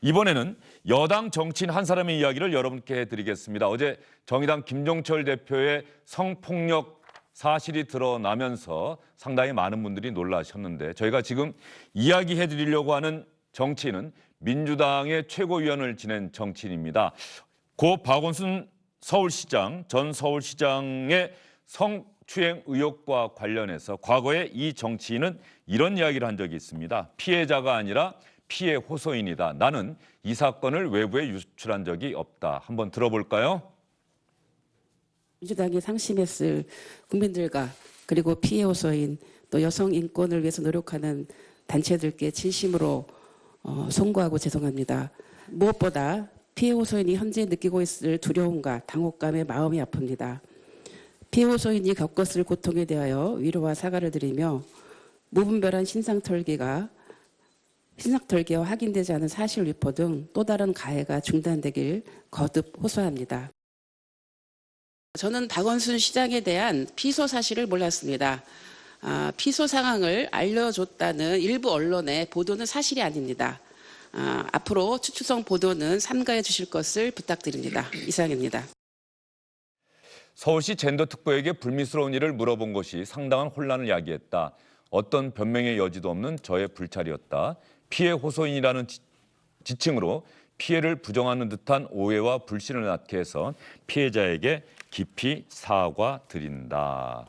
이번에는 여당 정치인 한 사람의 이야기를 여러분께 해드리겠습니다. 어제 정의당 김종철 대표의 성폭력 사실이 드러나면서 상당히 많은 분들이 놀라셨는데 저희가 지금 이야기해드리려고 하는 정치인은 민주당의 최고위원을 지낸 정치인입니다. 고 박원순 서울시장, 전 서울시장의 성추행 의혹과 관련해서 과거에 이 정치인은 이런 이야기를 한 적이 있습니다. 피해자가 아니라 피해 호소인이다. 나는 이 사건을 외부에 유출한 적이 없다. 한번 들어볼까요? 민주당이 상심했을 국민들과 그리고 피해 호소인 또 여성 인권을 위해서 노력하는 단체들께 진심으로 송구하고 죄송합니다. 무엇보다 피해 호소인이 현재 느끼고 있을 두려움과 당혹감에 마음이 아픕니다. 피해 호소인이 겪었을 고통에 대하여 위로와 사과를 드리며 무분별한 신상털기와 확인되지 않은 사실 유포 등 또 다른 가해가 중단되길 거듭 호소합니다. 저는 박원순 시장에 대한 피소 사실을 몰랐습니다. 피소 상황을 알려줬다는 일부 언론의 보도는 사실이 아닙니다. 앞으로 추측성 보도는 삼가해 주실 것을 부탁드립니다. 이상입니다. 서울시 젠더특보에게 불미스러운 일을 물어본 것이 상당한 혼란을 야기했다. 어떤 변명의 여지도 없는 저의 불찰이었다. 피해 호소인이라는 지칭으로 피해를 부정하는 듯한 오해와 불신을 낳게 해서 피해자에게 깊이 사과드린다.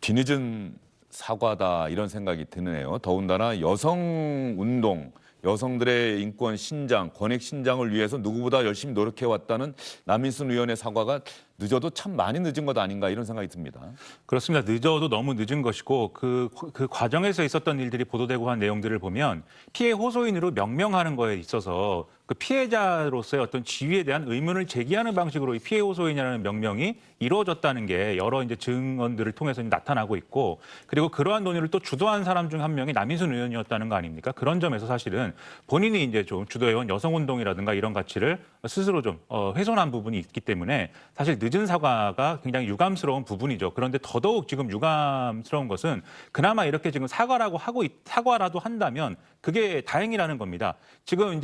뒤늦은 사과다 이런 생각이 드네요. 더군다나 여성운동, 여성들의 인권 신장, 권익 신장을 위해서 누구보다 열심히 노력해왔다는 남인순 의원의 사과가 늦어도 참 많이 늦은 것 아닌가 이런 생각이 듭니다. 그렇습니다. 늦어도 너무 늦은 것이고 그 과정에서 있었던 일들이 보도되고 한 내용들을 보면 피해 호소인으로 명명하는 거에 있어서 그 피해자로서의 어떤 지위에 대한 의문을 제기하는 방식으로 이 피해 호소인이라는 명명이 이루어졌다는 게 여러 이제 증언들을 통해서 나타나고 있고 그리고 그러한 논의를 또 주도한 사람 중 한 명이 남인순 의원이었다는 거 아닙니까? 그런 점에서 사실은 본인이 이제 좀 주도해온 여성운동이라든가 이런 가치를 스스로 좀 훼손한 부분이 있기 때문에 사실 늦은 사과가 굉장히 유감스러운 부분이죠. 그런데 더더욱 지금 유감스러운 것은 그나마 이렇게 지금 사과라도 한다면 그게 다행이라는 겁니다. 지금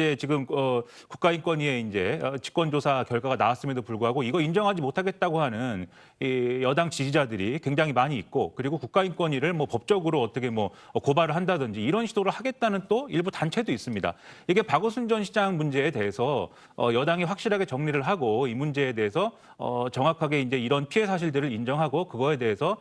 국가인권위의 이제 직권조사 결과가 나왔음에도 불구하고 이거 인정하지 못하겠다고 하는 이 여당 지지자들이 굉장히 많이 있고 그리고 국가인권위를 뭐 법적으로 어떻게 뭐 고발을 한다든지 이런 시도를 하겠다는 또 일부 단체도 있습니다. 이게 박원순 전 시장 문제에 대해서 여당이 확실하게 정리를 하고 이 문제에 대해서 정확하게 이제 이런 피해 사실들을 인정하고 그거에 대해서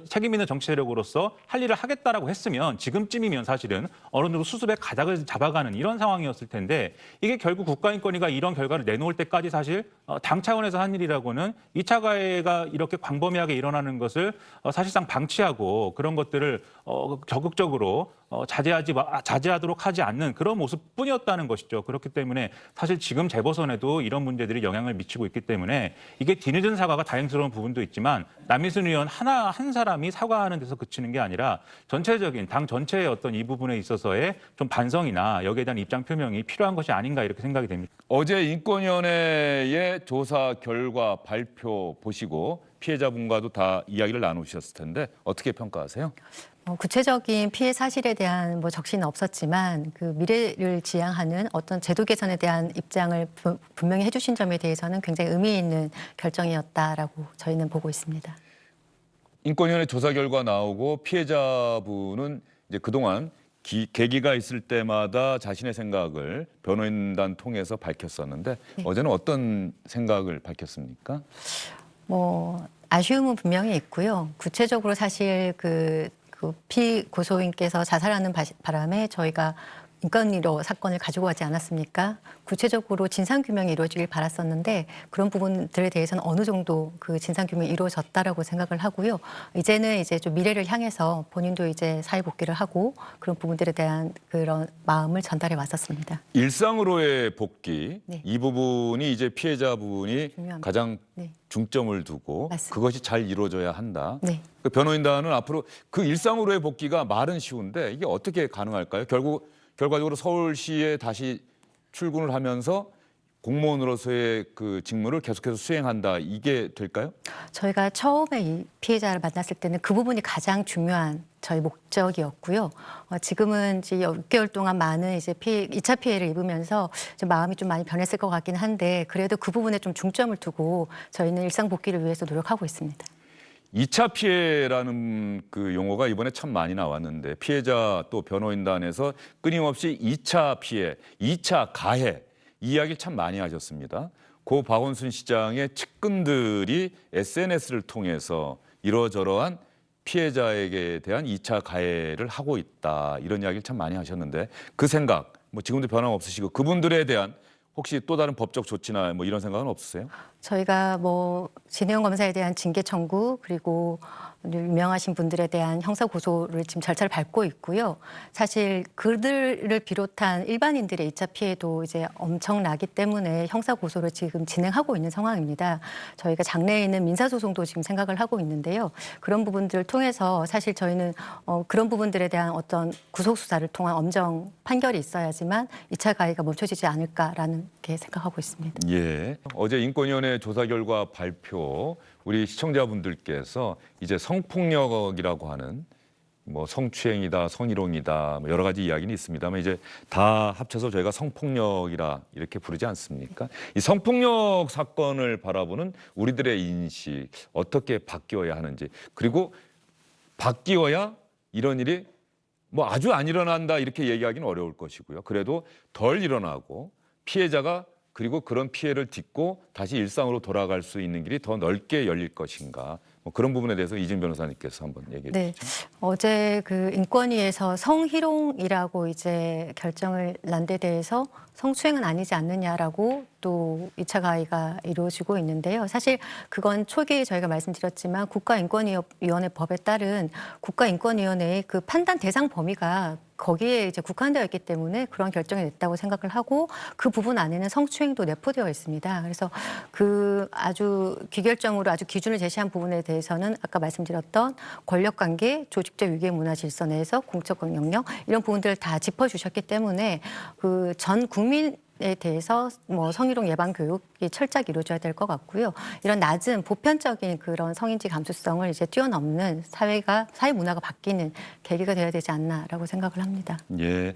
책임 있는 정치 세력으로서 할 일을 하겠다라고 했으면 지금쯤이면 사실은 어느 정도 수습의 가닥을 잡아가는 이런 상황이었을 텐데 이게 결국 국가인권위가 이런 결과를 내놓을 때까지 사실 당 차원에서 한 일이라고는 2차 가해가 이렇게 광범위하게 일어나는 것을 사실상 방치하고 그런 것들을 적극적으로 자제하도록 하지 않는 그런 모습뿐이었다는 것이죠. 그렇기 때문에 사실 지금 재보선에도 이런 문제들이 영향을 미치고 있기 때문에 이게 뒤늦은 사과가 다행스러운 부분도 있지만 남인순 의원 한 사람이 사과하는 데서 그치는 게 아니라 전체적인 당 전체의 어떤 이 부분에 있어서의 좀 반성이나 여기에 대한 입장 표명이 필요한 것이 아닌가 이렇게 생각이 됩니다. 어제 인권위원회의 조사 결과 발표 보시고 피해자분과도 다 이야기를 나누셨을 텐데 어떻게 평가하세요? 구체적인 피해 사실에 대한 적시는 없었지만 그 미래를 지향하는 어떤 제도 개선에 대한 입장을 분명히 해주신 점에 대해서는 굉장히 의미 있는 결정이었다라고 저희는 보고 있습니다. 인권위원회 조사 결과 나오고 피해자분은 이제 그동안 계기가 있을 때마다 자신의 생각을 변호인단 통해서 밝혔었는데 네. 어제는 어떤 생각을 밝혔습니까? 아쉬움은 분명히 있고요. 구체적으로 사실 그 피고소인께서 자살하는 바람에 저희가 인권위로 사건을 가지고 가지 않았습니까? 구체적으로 진상규명이 이루어지길 바랐었는데 그런 부분들에 대해서는 어느 정도 그 진상규명이 이루어졌다라고 생각을 하고요. 이제는 좀 미래를 향해서 본인도 이제 사회복귀를 하고 그런 부분들에 대한 그런 마음을 전달해 왔었습니다. 일상으로의 복귀, 네. 이 부분이 이제 피해자 부분이 중요합니다. 가장 네. 중점을 두고 맞습니다. 그것이 잘 이루어져야 한다. 네. 그 변호인단은 앞으로 그 일상으로의 복귀가 말은 쉬운데 이게 어떻게 가능할까요? 결과적으로 서울시에 다시 출근을 하면서 공무원으로서의 그 직무를 계속해서 수행한다. 이게 될까요? 저희가 처음에 이 피해자를 만났을 때는 그 부분이 가장 중요한 저희 목적이었고요. 지금은 이제 6개월 동안 많은 이제 2차 피해를 입으면서 좀 마음이 좀 많이 변했을 것 같긴 한데 그래도 그 부분에 좀 중점을 두고 저희는 일상 복귀를 위해서 노력하고 있습니다. 2차 피해라는 그 용어가 이번에 참 많이 나왔는데 피해자 또 변호인단에서 끊임없이 2차 피해, 2차 가해 이 이야기를 참 많이 하셨습니다. 고 박원순 시장의 측근들이 SNS를 통해서 이러저러한 피해자에게 대한 2차 가해를 하고 있다. 이런 이야기를 참 많이 하셨는데 그 생각 뭐 지금도 변함없으시고 그분들에 대한 혹시 또 다른 법적 조치나 뭐 이런 생각은 없으세요? 저희가 뭐 진해영 검사에 대한 징계 청구 그리고 유명하신 분들에 대한 형사 고소를 지금 절차를 밟고 있고요. 사실 그들을 비롯한 일반인들의 2차 피해도 이제 엄청나기 때문에 형사 고소를 지금 진행하고 있는 상황입니다. 저희가 장래에 있는 민사소송도 지금 생각을 하고 있는데요. 그런 부분들을 통해서 사실 저희는 그런 부분들에 대한 어떤 구속 수사를 통한 엄정 판결이 있어야지만 2차 가해가 멈춰지지 않을까라는 게 생각하고 있습니다. 예. 어제 인권위원회 조사 결과 발표 우리 시청자분들께서 이제 성폭력이라고 하는 뭐 성추행이다, 성희롱이다 뭐 여러 가지 이야기는 있습니다만 이제 다 합쳐서 저희가 성폭력이라 이렇게 부르지 않습니까? 이 성폭력 사건을 바라보는 우리들의 인식 어떻게 바뀌어야 하는지 그리고 바뀌어야 이런 일이 뭐 아주 안 일어난다 이렇게 얘기하기는 어려울 것이고요. 그래도 덜 일어나고 피해자가 그리고 그런 피해를 딛고 다시 일상으로 돌아갈 수 있는 길이 더 넓게 열릴 것인가. 뭐 그런 부분에 대해서 이진 변호사님께서 한번 얘기해 네. 주시죠. 어제 그 인권위에서 성희롱이라고 이제 결정을 난 데 대해서 성추행은 아니지 않느냐라고 또 2차 가해가 이루어지고 있는데요. 사실 그건 초기에 저희가 말씀드렸지만 국가인권위원회 법에 따른 국가인권위원회의 그 판단 대상 범위가 거기에 이제 국한되어 있기 때문에 그런 결정이 냈다고 생각을 하고 그 부분 안에는 성추행도 내포되어 있습니다. 그래서 그 아주 귀결점으로 아주 기준을 제시한 부분에 대해서는 아까 말씀드렸던 권력관계, 조직적 위계 문화 질서 내에서 공적 영역 이런 부분들을 다 짚어주셨기 때문에 그 전 국민에 대해서 뭐 성희롱 예방 교육이 철저하게 이루어져야 될 것 같고요. 이런 낮은 보편적인 그런 성인지 감수성을 이제 뛰어넘는 사회 문화가 바뀌는 계기가 되어야 되지 않나라고 생각을 합니다. 예.